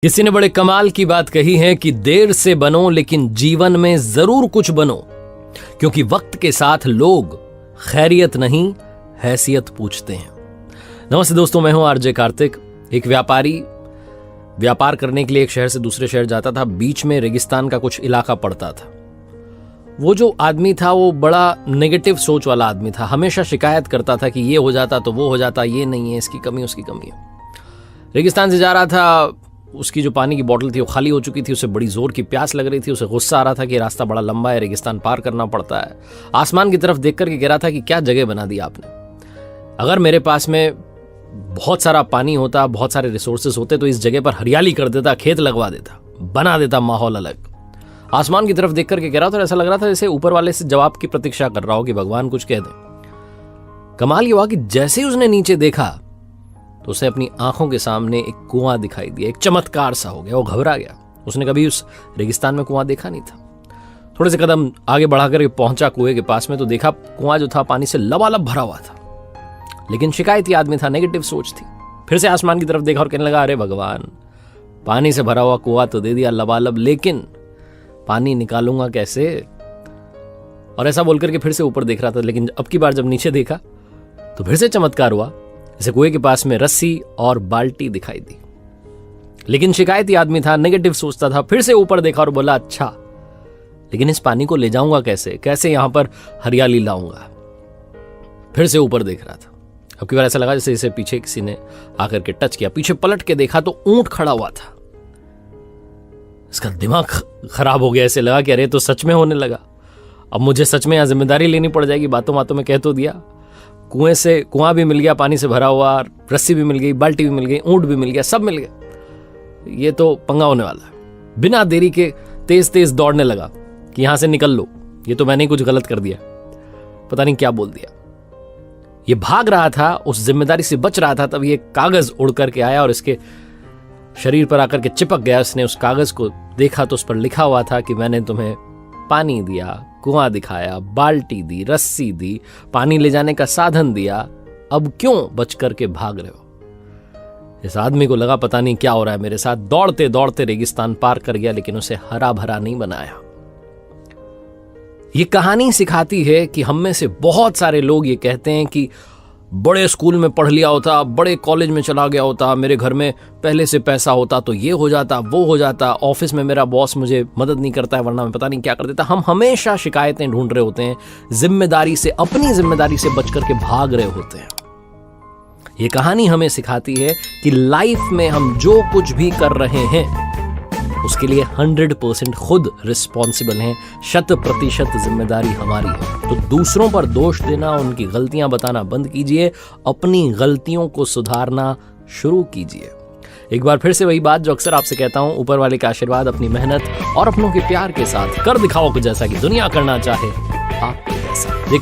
किसी ने बड़े कमाल की बात कही है कि देर से बनो लेकिन जीवन में जरूर कुछ बनो, क्योंकि वक्त के साथ लोग खैरियत नहीं हैसियत पूछते हैं। नमस्ते दोस्तों, मैं हूं आरजे कार्तिक। एक व्यापारी व्यापार करने के लिए एक शहर से दूसरे शहर जाता था। बीच में रेगिस्तान का कुछ इलाका पड़ता था। वो जो आदमी था वो बड़ा नेगेटिव सोच वाला आदमी था। हमेशा शिकायत करता था कि ये हो जाता तो वो हो जाता, ये नहीं है, इसकी कमी उसकी कमी है। रेगिस्तान से जा रहा था, उसकी जो पानी की बोतल थी वो खाली हो चुकी थी। उसे बड़ी जोर की प्यास लग रही थी। उसे गुस्सा आ रहा था कि रास्ता बड़ा लंबा है, रेगिस्तान पार करना पड़ता है। आसमान की तरफ देख करके कह रहा था कि क्या जगह बना दी आपने। अगर मेरे पास में बहुत सारा पानी होता, बहुत सारे रिसोर्सेज होते तो इस जगह पर हरियाली कर देता, खेत लगवा देता, बना देता माहौल अलग। आसमान की तरफ देख करके कह रहा था, ऐसा लग रहा था जैसे ऊपर वाले से जवाब की प्रतीक्षा कर रहा हो कि भगवान कुछ कह दे। कमाल ये हुआ कि जैसे ही उसने नीचे देखा तो उसे अपनी आंखों के सामने एक कुआं दिखाई दिया। एक चमत्कार सा हो गया, वो घबरा गया। उसने कभी उस रेगिस्तान में कुआं देखा नहीं था। थोड़े से कदम आगे बढ़ाकर पहुंचा कुएं के पास में तो देखा कुआं जो था पानी से लबालब भरा हुआ था। लेकिन शिकायती आदमी था, नेगेटिव सोच थी। फिर से आसमान की तरफ देखा और कहने लगा, अरे भगवान, पानी से भरा हुआ कुआं तो दे दिया लबालब, लेकिन पानी निकालूंगा कैसे? और ऐसा बोलकर के फिर से ऊपर देख रहा था। लेकिन अब की बार जब नीचे देखा तो फिर से चमत्कार हुआ। जैसे कुएं के पास में रस्सी और बाल्टी दिखाई दी। लेकिन शिकायती आदमी था, नेगेटिव सोचता था। फिर से ऊपर देखा और बोला, अच्छा, लेकिन इस पानी को ले जाऊंगा कैसे? कैसे यहां पर हरियाली लाऊंगा? फिर से ऊपर देख रहा था। अब की बार ऐसा लगा जैसे इसे पीछे किसी ने आकर के टच किया। पीछे पलट के देखा तो ऊंट खड़ा हुआ था। इसका दिमाग खराब हो गया। ऐसे लगा कि अरे तो सच में होने लगा। अब मुझे सच में यहां जिम्मेदारी लेनी पड़ जाएगी। बातों बातों में कह तो दिया। कुआं भी मिल गया पानी से भरा हुआ, रस्सी भी मिल गई, बाल्टी भी मिल गई, ऊंट भी मिल गया, सब मिल गया। ये तो पंगा होने वाला है। बिना देरी के तेज तेज दौड़ने लगा कि यहां से निकल लो, ये तो मैंने कुछ गलत कर दिया, पता नहीं क्या बोल दिया। ये भाग रहा था, उस जिम्मेदारी से बच रहा था। तब ये कागज उड़ करके आया और इसके शरीर पर आकर के चिपक गया। उसने उस कागज को देखा तो उस पर लिखा हुआ था कि मैंने तुम्हें पानी दिया, कुआं दिखाया, बाल्टी दी, रस्सी दी, पानी ले जाने का साधन दिया, अब क्यों बच करके भाग रहे हो? इस आदमी को लगा पता नहीं क्या हो रहा है मेरे साथ। दौड़ते दौड़ते रेगिस्तान पार कर गया, लेकिन उसे हरा भरा नहीं बनाया। ये कहानी सिखाती है कि हम में से बहुत सारे लोग ये कहते हैं कि बड़े स्कूल में पढ़ लिया होता, बड़े कॉलेज में चला गया होता, मेरे घर में पहले से पैसा होता तो ये हो जाता, वो हो जाता, ऑफिस में मेरा बॉस मुझे मदद नहीं करता है वरना मैं पता नहीं क्या कर देता। हम हमेशा शिकायतें ढूंढ रहे होते हैं, जिम्मेदारी से, अपनी जिम्मेदारी से बच करके भाग रहे होते हैं। ये कहानी हमें सिखाती है कि लाइफ में हम जो कुछ भी कर रहे हैं उसके लिए 100% खुद रिस्पॉन्सिबल हैं। 100% जिम्मेदारी हमारी है। तो दूसरों पर दोष देना, उनकी गलतियां बताना बंद कीजिए, अपनी गलतियों को सुधारना शुरू कीजिए। एक बार फिर से वही बात जो अक्सर आपसे कहता हूं, ऊपर वाले का आशीर्वाद, अपनी मेहनत और अपनों के प्यार के साथ कर दिखाओ कुछ जैसा कि दुनिया करना चाहे आपके जैसा। देखते